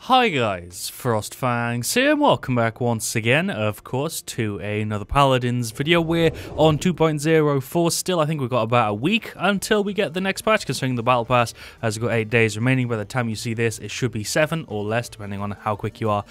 Hi guys, FrostFangs here and welcome back once again, of course, to another Paladins video. We're on 2.04 still. I think we've got about a week until we get the next patch, considering the Battle Pass has got 8 days remaining. By the time you see this, it should be 7 or less, depending on how quick you are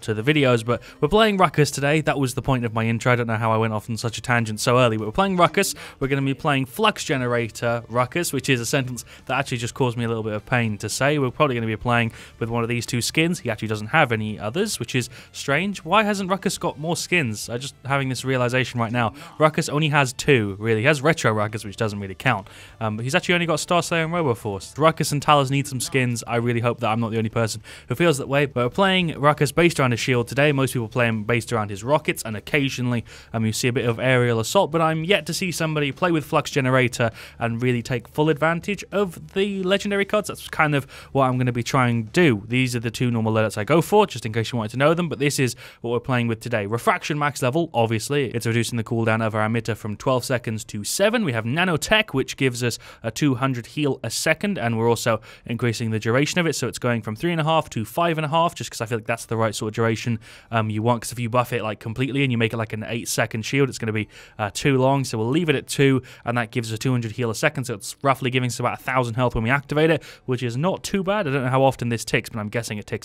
to the videos. But we're playing Ruckus today. That was the point of my intro. I don't know how I went off on such a tangent so early, but we're playing Ruckus. We're going to be playing Flux Generator Ruckus, which is a sentence that actually just caused me a little bit of pain to say. We're probably going to be playing with one of these two skins. He actually doesn't have any others, which is strange. Why hasn't Ruckus got more skins? I'm just having this realization right now. Ruckus only has 2, really. He has Retro Ruckus, which doesn't really count. But he's actually only got Starslayer and Roboforce. Ruckus and Talos need some skins. I really hope that I'm not the only person who feels that way. But we're playing Ruckus based around his shield today. Most people play him based around his rockets, and occasionally you see a bit of aerial assault. But I'm yet to see somebody play with Flux Generator and really take full advantage of the legendary cards. That's kind of what I'm going to be trying to do. These are the two normal alerts I go for, just in case you wanted to know them, but this is what we're playing with today. Refraction max level, obviously. It's reducing the cooldown of our emitter from 12 seconds to 7. We have nanotech, which gives us a 200 heal a second, and we're also increasing the duration of it, so it's going from 3.5 to 5.5, just because I feel like that's the right sort of duration you want, because if you buff it like completely and you make it like an 8-second shield, it's going to be too long, so we'll leave it at 2, and that gives us 200 heal a second, so it's roughly giving us about 1,000 health when we activate it, which is not too bad. I don't know how often this ticks, but I'm guessing it ticks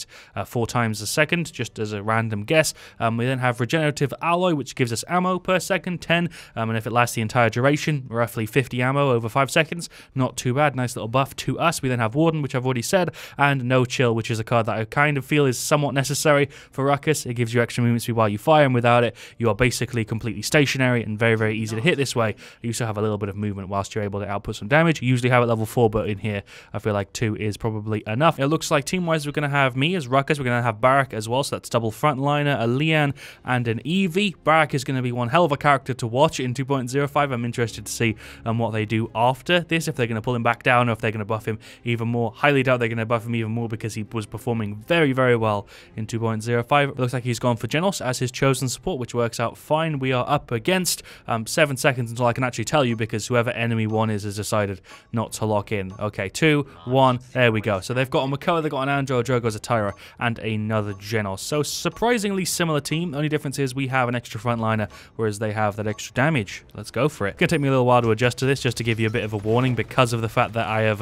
4 times a second, just as a random guess. We then have regenerative alloy, which gives us ammo per second, 10, and if it lasts the entire duration, roughly 50 ammo over 5 seconds. Not too bad, nice little buff to us. We then have Warden, which I've already said, and No Chill, which is a card that I kind of feel is somewhat necessary for Ruckus. It gives you extra movement speed while you fire, and without it, you are basically completely stationary and very, very easy to hit this way. You also have a little bit of movement whilst you're able to output some damage. You usually have it level 4, but in here, I feel like 2 is probably enough. It looks like team-wise, we're going to have me as Ruckus. We're going to have Barak as well, so that's double frontliner, a Lian, and an Eevee. Barak is going to be one hell of a character to watch in 2.05. I'm interested to see what they do after this, if they're going to pull him back down or if they're going to buff him even more. Highly doubt they're going to buff him even more because he was performing very, very well in 2.05. It looks like he's gone for Genos as his chosen support, which works out fine. We are up against 7 seconds until I can actually tell you, because whoever enemy 1 is has decided not to lock in. Okay, 2, 1, there we go. So they've got a Makoa, they've got an Andro, a Drogo's a Tyra, and another Genos. So surprisingly similar team. The only difference is we have an extra frontliner, whereas they have that extra damage. Let's go for it. It's going to take me a little while to adjust to this, just to give you a bit of a warning, because of the fact that I have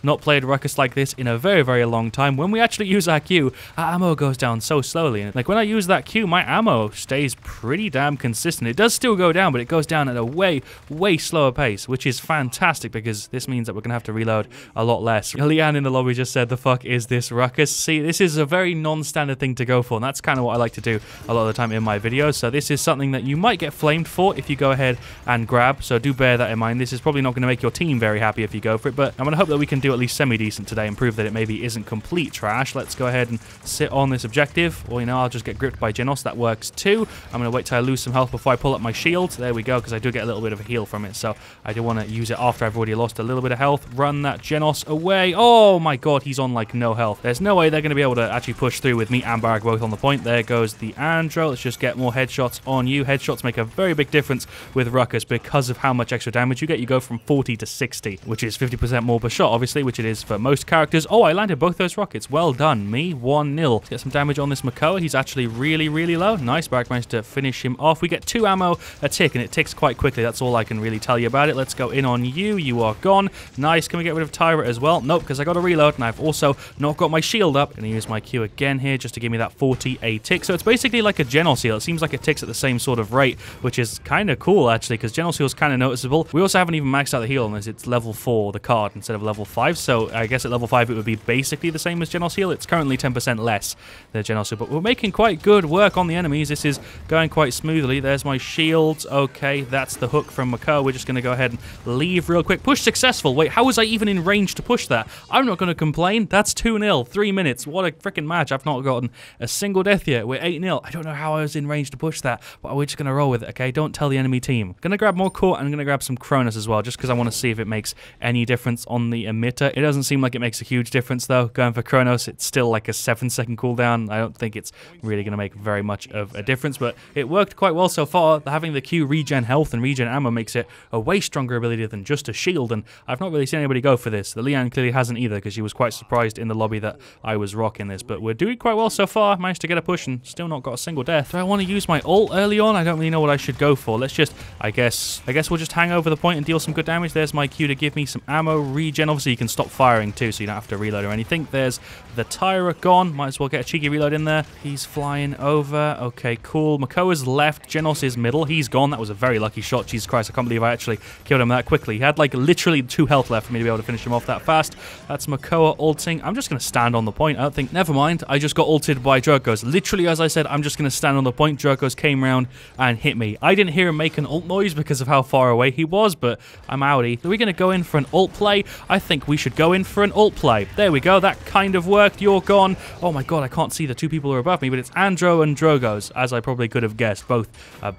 not played Ruckus like this in a very, very long time. When we actually use our Q, our ammo goes down so slowly. And like when I use that Q, my ammo stays pretty damn consistent. It does still go down, but it goes down at a way, way slower pace, which is fantastic, because this means that we're going to have to reload a lot less. Leanne in the lobby just said, "The fuck is this Ruckus?" See, this is a very non-standard thing to go for, and that's kind of what I like to do a lot of the time in my videos. So this is something that you might get flamed for if you go ahead and grab, so do bear that in mind. This is probably not going to make your team very happy if you go for it, but I'm going to hope that we can do at least semi-decent today and prove that it maybe isn't complete trash. Let's go ahead and sit on this objective, or I'll just get gripped by Genos. That works too. I'm going to wait till I lose some health before I pull up my shield. There we go, because I do get a little bit of a heal from it, so I do want to use it after I've already lost a little bit of health. Run that Genos away. Oh my god, he's on like no health. There's no way they're going to be able to actually push through with me and Barak both on the point. There goes the Andro. Let's just get more headshots on you. Headshots make a very big difference with Ruckus because of how much extra damage you get. You go from 40 to 60, which is 50% more per shot, obviously, which it is for most characters. Oh, I landed both those rockets. Well done, me. 1-0. Let's get some damage on this Makoa. He's actually really, really low. Nice. Barak managed to finish him off. We get 2 ammo a tick, and it ticks quite quickly. That's all I can really tell you about it. Let's go in on you. You are gone. Nice. Can we get rid of Tyra as well? Nope, because I got to reload, and I've also not got my shield up. Going to use my Q again here just to give me that 40 a tick. So it's basically like a Genos heal. It seems like it ticks at the same sort of rate, which is kind of cool, actually, because Genos heal is kind of noticeable. We also haven't even maxed out the heal unless it's level 4, the card, instead of level 5. So I guess at level 5 it would be basically the same as Genos heal. It's currently 10% less than Genos heal, but we're making quite good work on the enemies. This is going quite smoothly. There's my shields. Okay, that's the hook from Makoa. We're just going to go ahead and leave real quick. Push successful. Wait, how was I even in range to push that? I'm not going to complain. That's 2-0, 3 minutes. What a freaking match. I've not gotten a single death yet. We're 8-0. I don't know how I was in range to push that, but we're just going to roll with it, okay? Don't tell the enemy team. Going to grab more core, and I'm going to grab some Cronus as well, just because I want to see if it makes any difference on the emitter. It doesn't seem like it makes a huge difference, though. Going for Cronus, it's still like a 7-second cooldown. I don't think it's really going to make very much of a difference, but it worked quite well so far. Having the Q regen health and regen ammo makes it a way stronger ability than just a shield, and I've not really seen anybody go for this. The Leanne clearly hasn't either, because she was quite surprised in the lobby that I was rock in this, but we're doing quite well so far. Managed to get a push and still not got a single death. Do I want to use my ult early on? I don't really know what I should go for. Let's just, I guess we'll just hang over the point and deal some good damage. There's my Q to give me some ammo regen. Obviously, you can stop firing too, so you don't have to reload or anything. There's the Tyra gone. Might as well get a cheeky reload in there. He's flying over. Okay, cool. Makoa's left. Genos is middle. He's gone. That was a very lucky shot. Jesus Christ, I can't believe I actually killed him that quickly. He had like literally 2 health left for me to be able to finish him off that fast. That's Makoa ulting. I'm just going to stand on the point. I don't think... Never mind. I just got ulted by Ruckus. Literally, as I said, I'm just going to stand on the point. Ruckus came around and hit me. I didn't hear him make an ult noise because of how far away he was, but I'm outie. Are we going to go in for an ult play? I think we should go in for an ult play. There we go. That kind of worked. You're gone. Oh my god, I can't see the 2 people who are above me, but it's Andro and Drogoz, as I probably could have guessed. Both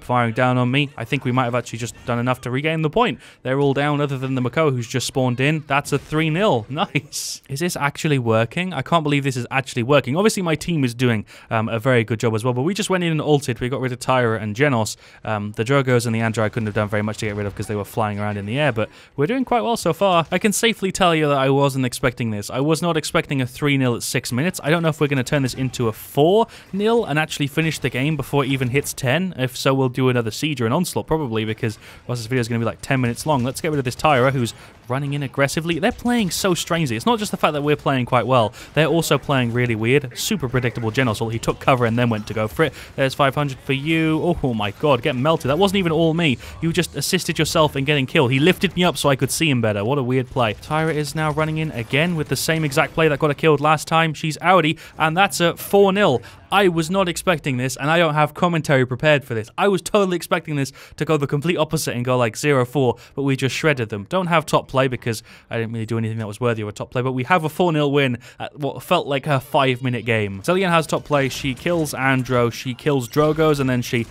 firing down on me. I think we might have actually just done enough to regain the point. They're all down other than the Makoa who's just spawned in. That's a 3-0. Nice. Is this actually working? I can't believe this is actually working. Obviously, my team is doing a very good job as well, but we just went in and ulted. We got rid of Tyra and Genos. The Drogoz and the Andro I couldn't have done very much to get rid of because they were flying around in the air, but we're doing quite well so far. I can safely tell you that I wasn't expecting this. I was not expecting a 3-0 at 6 minutes. I don't know if we're going to turn this into a 4-0 and actually finish the game before it even hits 10. If so, we'll do another siege or an onslaught probably, because this video is going to be like 10 minutes long. Let's get rid of this Tyra who's running in aggressively. They're playing so strangely. It's not just the fact that we're playing quite well. They're also playing really weird. Super predictable Genos ult. He took cover and then went to go for it. There's 500 for you. Oh my god, get melted. That wasn't even all me. You just assisted yourself in getting killed. He lifted me up so I could see him better. What a weird play. Tyra is now running in again with the same exact play that got her killed last time. She's outie, and that's a 4-0. I was not expecting this, and I don't have commentary prepared for this. I was totally expecting this to go the complete opposite and go like 0-4, but we just shredded them. Don't have top play because I didn't really do anything that was worthy of a top play, but we have a 4-0 win at what felt like a 5-minute game. Zillion has top play. She kills Andro, she kills Drogoz, and then she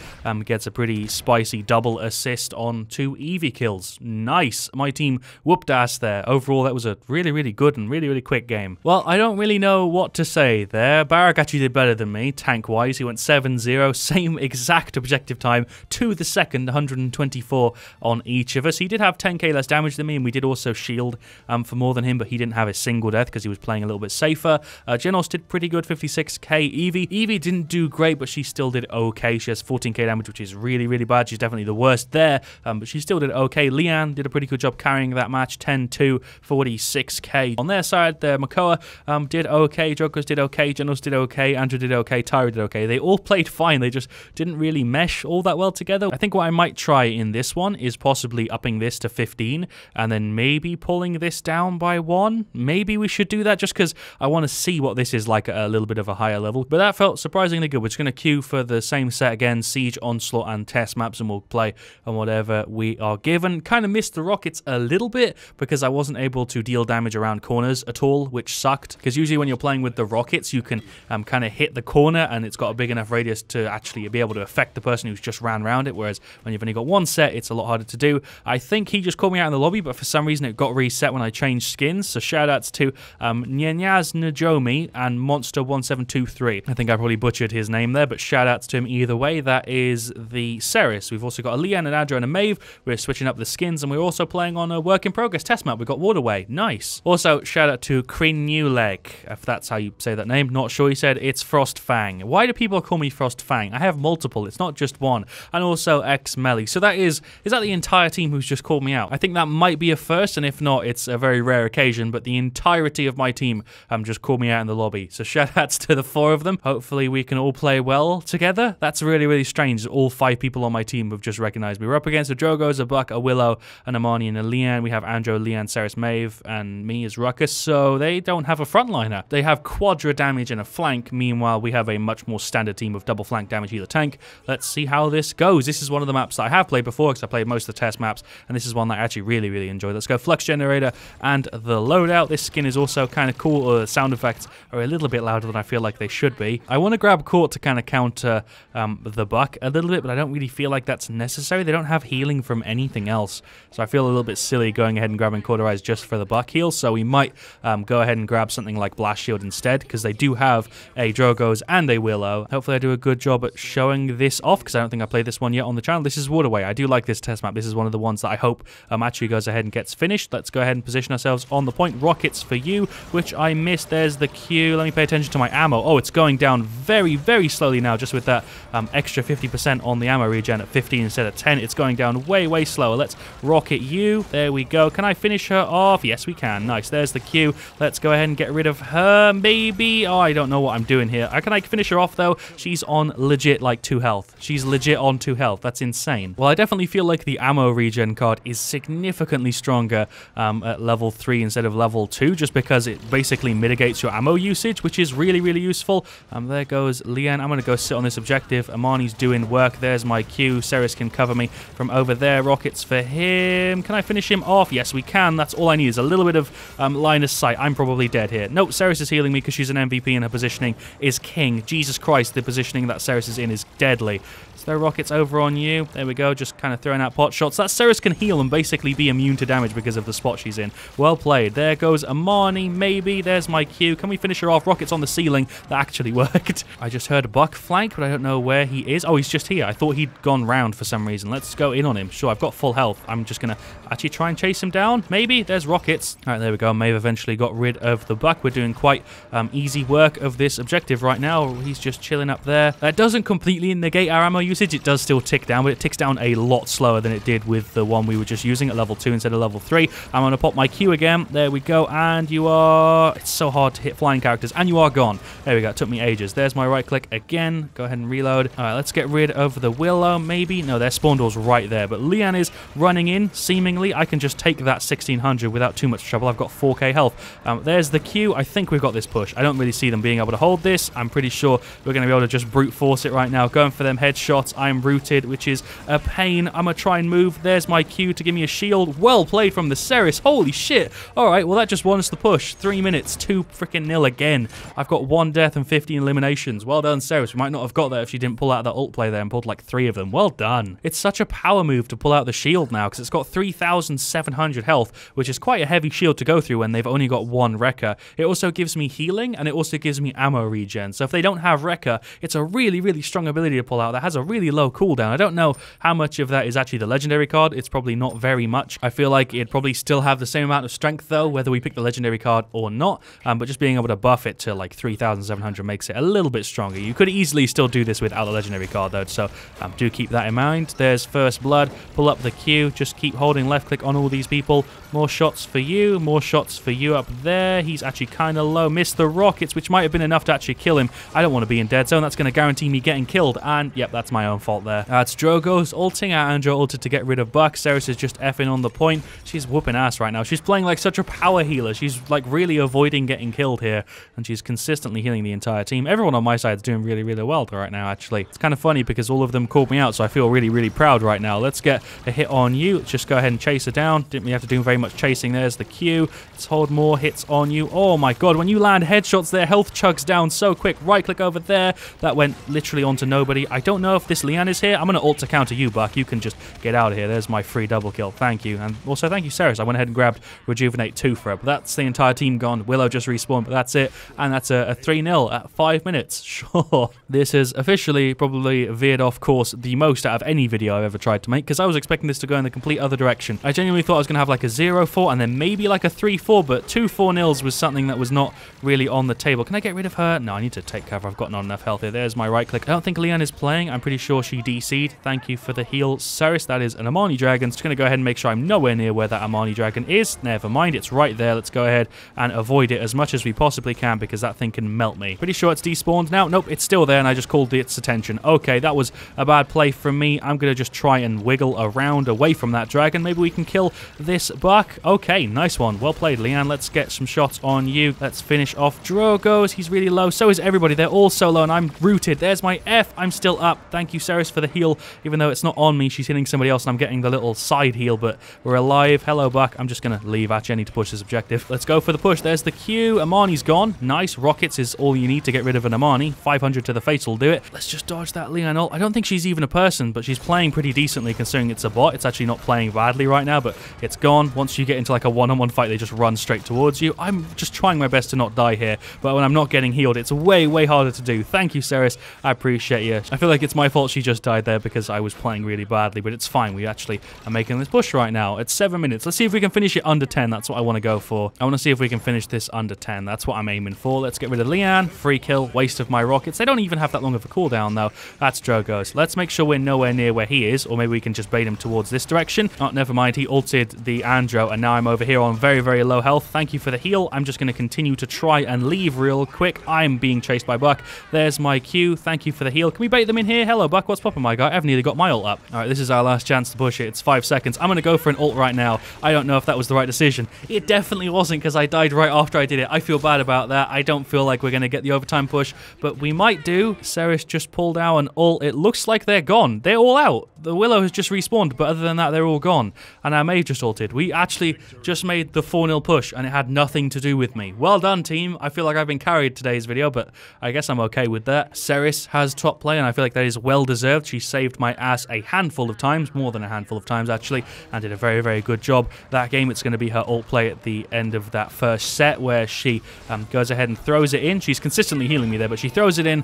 gets a pretty spicy double assist on 2 Eevee kills. Nice. My team whooped ass there. Overall, that was a really, really good and really, really quick game. Well, I don't really know what to say there. Barak actually did better than me. Tank-wise, he went 7-0, same exact objective time to the second, 124 on each of us. He did have 10k less damage than me, and we did also shield for more than him, but he didn't have a single death because he was playing a little bit safer. Genos did pretty good, 56k. Eevee didn't do great, but she still did okay. She has 14k damage, which is really, really bad. She's definitely the worst there, but she still did okay. Leanne did a pretty good job carrying that match, 10-2, 46k. On their side, the Makoa did okay, Ruckus did okay, Genos did okay, Andrew did okay, Tyra did okay. They all played fine. They just didn't really mesh all that well together. I think what I might try in this one is possibly upping this to 15 and then maybe pulling this down by 1. Maybe we should do that just because I want to see what this is like at a little bit of a higher level. But that felt surprisingly good. We're just going to queue for the same set again, Siege, Onslaught, and Test maps, and we'll play on whatever we are given. Kind of missed the rockets a little bit because I wasn't able to deal damage around corners at all, which sucked. Because usually when you're playing with the rockets, you can kind of hit the corner and it's got a big enough radius to actually be able to affect the person who's just ran around it, whereas when you've only got one set, it's a lot harder to do. I think he just called me out in the lobby, but for some reason it got reset when I changed skins, so shoutouts to Nyanyaz Najomi and Monster1723. I think I probably butchered his name there, but shoutouts to him either way. That is the Ceres. We've also got a Leanne, an Adra, and a Maeve. We're switching up the skins, and we're also playing on a work-in-progress test map. We've got Waterway. Nice. Also, shout out to Krinuleg, if that's how you say that name. Not sure. He said, it's FrostFang. Why do people call me FrostFang? I have multiple. It's not just one. And also X-Melly. So that is that the entire team who's just called me out? I think that might be a first, and if not, it's a very rare occasion, but the entirety of my team just called me out in the lobby. So shout outs to the 4 of them. Hopefully we can all play well together. That's really, really strange. All 5 people on my team have just recognized me. We're up against a Drogoz, a Buck, a Willow, an Amani, and a Leanne. We have Andro, Leanne, Ceres, Maeve, and me as Ruckus, so they don't have a frontliner. They have quadra damage and a flank. Meanwhile, we have a much more standard team of double flank damage, healer, tank. Let's see how this goes. This is one of the maps that I have played before because I played most of the test maps, and this is one that I actually really, really enjoy. Let's go Flux Generator and the loadout. This skin is also kind of cool. The sound effects are a little bit louder than I feel like they should be. I want to grab Court to kind of counter the Buck a little bit, but I don't really feel like that's necessary. They don't have healing from anything else, so I feel a little bit silly going ahead and grabbing Cauterize just for the Buck heal, so we might go ahead and grab something like Blast Shield instead, because they do have a Drogoz and a Willow. Hopefully I do a good job at showing this off, because I don't think I played this one yet on the channel. This is Waterway. I do like this test map. This is one of the ones that I hope actually goes ahead and gets finished. Let's go ahead and position ourselves on the point. Rockets for you, which I missed. There's the Q. Let me pay attention to my ammo. Oh, it's going down very, very slowly now, just with that extra 50% on the ammo regen at 15 instead of 10. It's going down way, way slower. Let's rocket you. There we go. Can I finish her off? Yes, we can. Nice. There's the Q. Let's go ahead and get rid of her, maybe. Oh, I don't know what I'm doing here. Can I finish her off, though? She's on legit, like, 2 health. She's legit on 2 health. That's insane. Well, I definitely feel like the ammo regen card is significantly stronger at level 3 instead of level 2, just because it basically mitigates your ammo usage, which is really, really useful. There goes Leanne. I'm going to go sit on this objective. Amani's doing work. There's my Q. Ceres can cover me from over there. Rockets for him. Can I finish him off? Yes, we can. That's all I need is a little bit of line of sight. I'm probably dead here. Nope, Ceres is healing me because she's an MVP and her positioning is king. Jesus Christ, the positioning that Ceres is in is deadly. So there are rockets over on you. There we go, just kind of throwing out pot shots. That Ceres can heal and basically be immune to damage because of the spot she's in. Well played. There goes Amani, maybe. There's my Q. Can we finish her off? Rockets on the ceiling. That actually worked. I just heard a Buck flank, but I don't know where he is. Oh, he's just here. I thought he'd gone round for some reason. Let's go in on him. Sure, I've got full health. I'm just going to actually try and chase him down. Maybe. There's rockets. All right, there we go. Maeve eventually got rid of the Buck. We're doing quite easy work of this objective right now. He's just chilling up there. That doesn't completely negate our ammo usage. It does still tick down, but it ticks down a lot slower than it did with the one we were just using at level 2 instead of level 3. I'm going to pop my Q again. There we go. And you are... It's so hard to hit flying characters. And you are gone. There we go. It took me ages. There's my right click again. Go ahead and reload. All right, let's get rid of the Willow, maybe. No, their spawn door's right there. But Leanne is running in, seemingly. I can just take that 1600 without too much trouble. I've got 4k health. There's the Q. I think we've got this push. I don't really see them being able to hold this. I'm pretty sure we're going to be able to just brute force it right now. Going for them headshots. I'm rooted, which is a pain. I'm going to try and move. There's my Q to give me a shield. Well played from the Ceres. Holy shit. All right, well, that just won us the push. 3 minutes, 2-0 again. I've got 1 death and 15 eliminations. Well done, Ceres. We might not have got that if she didn't pull out that ult play there and pulled like 3 of them. Well done. It's such a power move to pull out the shield now because it's got 3,700 health, which is quite a heavy shield to go through when they've only got 1 Wrecker. It also gives me healing and it also gives me ammo regen. So if they don't have Wrecker, it's a really, really strong ability to pull out that has a really low cooldown. I don't know how much of that is actually the legendary card. It's probably not very much. I feel like it'd probably still have the same amount of strength though, whether we pick the legendary card or not. But just being able to buff it to like 3,700 makes it a little bit stronger. You could easily still do this without the legendary card though, so do keep that in mind. There's first blood. Pull up the Q. Just keep holding left click on all these people. More shots for you. More shots for you up there. He's actually kind of low. Missed the rockets, which might have been enough to actually kill him. I don't want to be in dead zone. That's going to guarantee me getting killed. And yep, that's my own fault there. It's Drogo's ulting. Andro ulted to get rid of Buck. Ceres is just effing on the point. She's whooping ass right now. She's playing like such a power healer. She's like really avoiding getting killed here. And she's consistently healing the entire team. Everyone on my side is doing really, really well right now, actually. It's kind of funny because all of them called me out, so I feel really, really proud right now. Let's get a hit on you. Let's just go ahead and chase her down. Didn't really have to do very much chasing. There's the Q. Let's hold more hits on you. Oh my god, when you land headshots, their health chugs down so quick. Right click over there. That went literally onto nobody. I don't know if this Leanne is here. I'm going to ult to counter you, Buck. You can just get out of here. There's my free double kill. Thank you. And also thank you, Ceres. I went ahead and grabbed Rejuvenate 2 for her. But that's the entire team gone. Willow just respawned, but that's it. And that's a 3-0 at 5 minutes. Sure. This has officially probably veered off course the most out of any video I've ever tried to make, because I was expecting this to go in the complete other direction. I genuinely thought I was going to have like a 0-4 and then maybe like a 3-4, but 2 4-0s was something that was not really on the table. Can I get rid of her? No, I need to take cover. I've got not enough health here. There's my right click. I don't think Leanne is playing. I'm pretty sure she DC'd. Thank you for the heal, Ceres. That is an Amani Dragon. Just going to go ahead and make sure I'm nowhere near where that Amani Dragon is. Never mind. It's right there. Let's go ahead and avoid it as much as we possibly can because that thing can melt me. Pretty sure it's despawned now. Nope, it's still there and I just called its attention. Okay, that was a bad play from me. I'm going to just try and wiggle around away from that dragon. Maybe we can kill this Buck. Okay, nice one. Well played, Leanne. Let's get some shots on you. Let's finish off Drogo's. He's really low. So is everybody. They're all so low and I'm rooted. There's my F. I'm still up. Thank you, Ceres, for the heal. Even though it's not on me, she's hitting somebody else and I'm getting the little side heal, but we're alive. Hello, Buck. I'm just going to leave. Actually, I need to push this objective. Let's go for the push. There's the Q. Amani's gone. Nice. Rockets is all you need to get rid of an Amani. 500 to the face will do it. Let's just dodge that Leanne ult. I don't think she's even a person, but she's playing pretty decently considering it's a bot. It's actually not playing badly right now, but it's gone. once you get into like a one-on-one fight, they just run straight towards you. I'm just trying my best to not die here, but when I'm not getting healed, it's way, way harder to do. Thank you, Ceres. I appreciate you. I feel like it's my fault she just died there because I was playing really badly, but it's fine. We actually are making this push right now. It's 7 minutes. Let's see if we can finish it under 10. That's what I want to go for. I want to see if we can finish this under 10. That's what I'm aiming for. Let's get rid of Leanne. Free kill. Waste of my rockets. They don't even have that long of a cooldown, though. That's Drogo's. Let's make sure we're nowhere near where he is, or maybe we can just bait him towards this direction. Oh, never mind. He ulted the Andro, and now I'm over here on very, very low health. Thank you for the heal. I'm just going to continue to try and leave real quick. I'm being chased by Buck. There's my Q. Thank you for the heal. Can we bait them in here? Hello, Buck. What's poppin', my guy? I've nearly got my ult up. All right, this is our last chance to push it. It's 5 seconds. I'm going to go for an ult right now. I don't know if that was the right decision. It definitely wasn't because I died right after I did it. I feel bad about that. I don't feel like we're going to get the overtime push, but we might do. Ceres just pulled out an ult. It looks like they're gone. They're all out. The Willow has just respawned, but other than that, they're all gone. And our Mage just ulted. We actually just made the 4-0 push, and it had nothing to do with me. Well done, team. I feel like I've been carried today's video, but I guess I'm okay with that. Ceres has top play, and I feel like that is well deserved. She saved my ass a handful of times, more than a handful of times, actually, and did a very, very good job. That game, it's going to be her ult play at the end of that first set, where she goes ahead and throws it in. She's consistently healing me there, but she throws it in.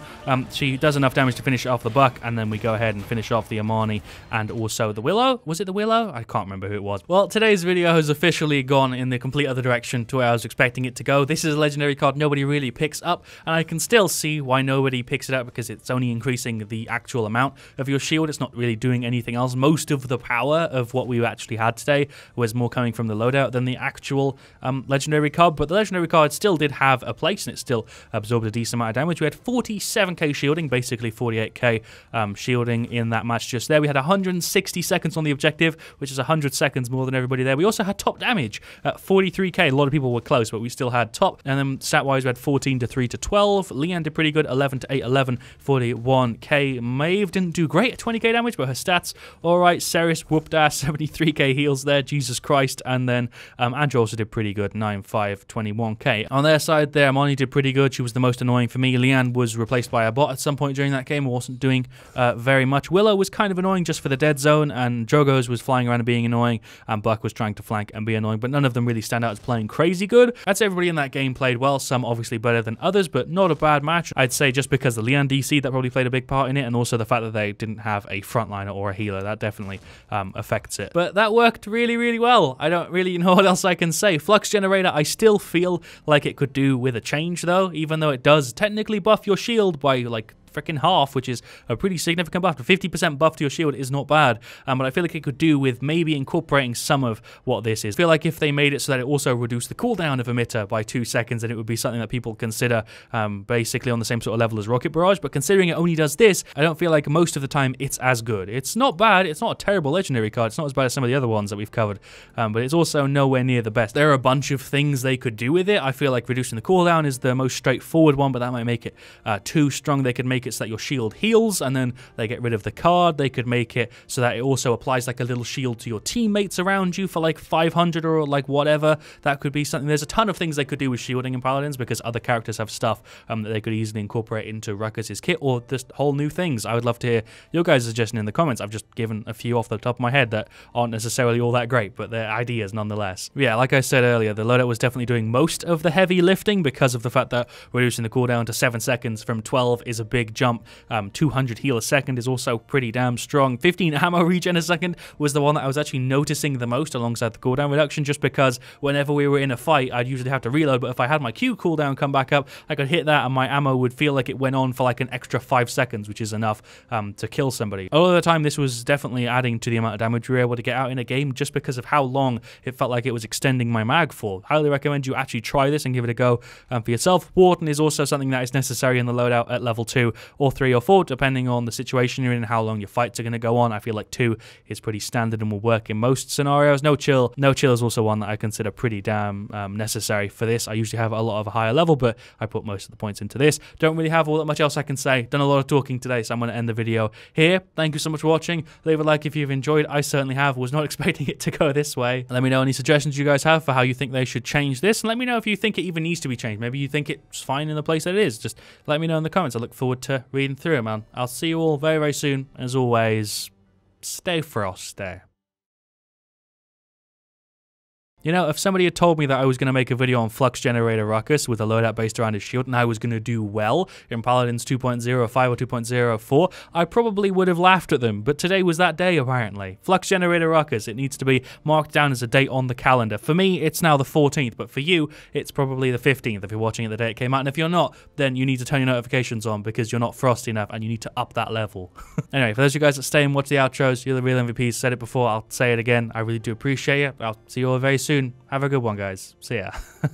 She does enough damage to finish off the Buck, and then we go ahead and finish off the Amani and also the Willow. Was it the Willow? I can't remember who it was. Well, today's video has officially gone in the complete other direction to where I was expecting it to go. This is a legendary card nobody really picks up, and I can still see why nobody picks it up, because it's only increasing the actual amount of your shield. It's not really doing anything else. Most of the power of what we actually had today was more coming from the loadout than the actual legendary card, but the legendary card still did have a place, and it still absorbed a decent amount of damage. We had 47k shielding, basically 48k shielding in that match just there. We had 160 seconds on the objective, which is 100 seconds more than everybody there. We also had top damage at 43k. A lot of people were close, but we still had top. And then stat-wise, we had 14 to 3 to 12. Leanne did pretty good, 11 to 8, 11, 41k. Maeve didn't do great at 20k damage, but her stats, all right. Ceres whooped ass, 73k heals there, Jesus Christ. And then Andrew also did pretty good, 9, 5, 21k. On their side there, Amani did pretty good. She was the most annoying for me. Leanne was replaced by a bot at some point during that game, wasn't doing very much. Willow was kind of annoying just for the dead zone, and Drogo's was flying around and being annoying, and Buck was trying to flank and be annoying, but none of them really stand out as playing crazy good. I'd say everybody in that game played well, some obviously better than others, but not a bad match. I'd say just because the Leanne DC, that probably played a big part in it, and also the fact that they didn't have a frontliner or a healer, that definitely affects it. But that worked really, really well. I don't really know what else I can say. Flux Generator, I still feel like it could do with a change though, even though it does technically buff your shield by like freaking half, which is a pretty significant buff. 50% buff to your shield is not bad, but I feel like it could do with maybe incorporating some of what this is. I feel like if they made it so that it also reduced the cooldown of emitter by 2 seconds, then it would be something that people consider basically on the same sort of level as Rocket Barrage, but considering it only does this, I don't feel like most of the time it's as good. It's not bad, it's not a terrible legendary card, it's not as bad as some of the other ones that we've covered, but it's also nowhere near the best. There are a bunch of things they could do with it. I feel like reducing the cooldown is the most straightforward one, but that might make it too strong. They could make it so that your shield heals and then they get rid of the card. They could make it so that it also applies like a little shield to your teammates around you for like 500 or like whatever. That could be something. There's a ton of things they could do with shielding in Paladins because other characters have stuff that they could easily incorporate into Ruckus's kit, or just whole new things. I would love to hear your guys' suggestion in the comments. I've just given a few off the top of my head that aren't necessarily all that great, but they're ideas nonetheless. Yeah, like I said earlier, the loadout was definitely doing most of the heavy lifting because of the fact that reducing the cooldown to 7 seconds from 12 is a big jump. 200 heal a second is also pretty damn strong. 15 ammo regen a second was the one that I was actually noticing the most alongside the cooldown reduction, just because whenever we were in a fight, I'd usually have to reload, but if I had my Q cooldown come back up, I could hit that and my ammo would feel like it went on for like an extra 5 seconds, which is enough to kill somebody. A lot of the time, this was definitely adding to the amount of damage we were able to get out in a game just because of how long it felt like it was extending my mag for. Highly recommend you actually try this and give it a go for yourself. Warden is also something that is necessary in the loadout at level 2 or 3 or 4, depending on the situation you're in and how long your fights are going to go on. I feel like 2 is pretty standard and will work in most scenarios. No chill is also one that I consider pretty damn necessary for this. I usually have a lot of a higher level, but I put most of the points into this. Don't really have all that much else I can say. Done a lot of talking today, so I'm going to end the video here. Thank you so much for watching. Leave a like if you've enjoyed. I certainly have. Was not expecting it to go this way. Let me know any suggestions you guys have for how you think they should change this, and let me know if you think it even needs to be changed. Maybe you think it's fine in the place that it is. Just let me know in the comments. I look forward to reading through it, man. I'll see you all very, very soon. As always, stay frosty. You know, if somebody had told me that I was going to make a video on Flux Generator Ruckus with a loadout based around his shield and I was going to do well in Paladins 2.05 or 2.04, I probably would have laughed at them, but today was that day apparently. Flux Generator Ruckus, it needs to be marked down as a date on the calendar. For me, it's now the 14th, but for you, it's probably the 15th if you're watching it the day it came out, and if you're not, then you need to turn your notifications on because you're not frosty enough and you need to up that level. Anyway, for those of you guys that stay and watch the outros, you're the real MVPs. Said it before, I'll say it again. I really do appreciate it. I'll see you all very soon. Have a good one, guys. See ya.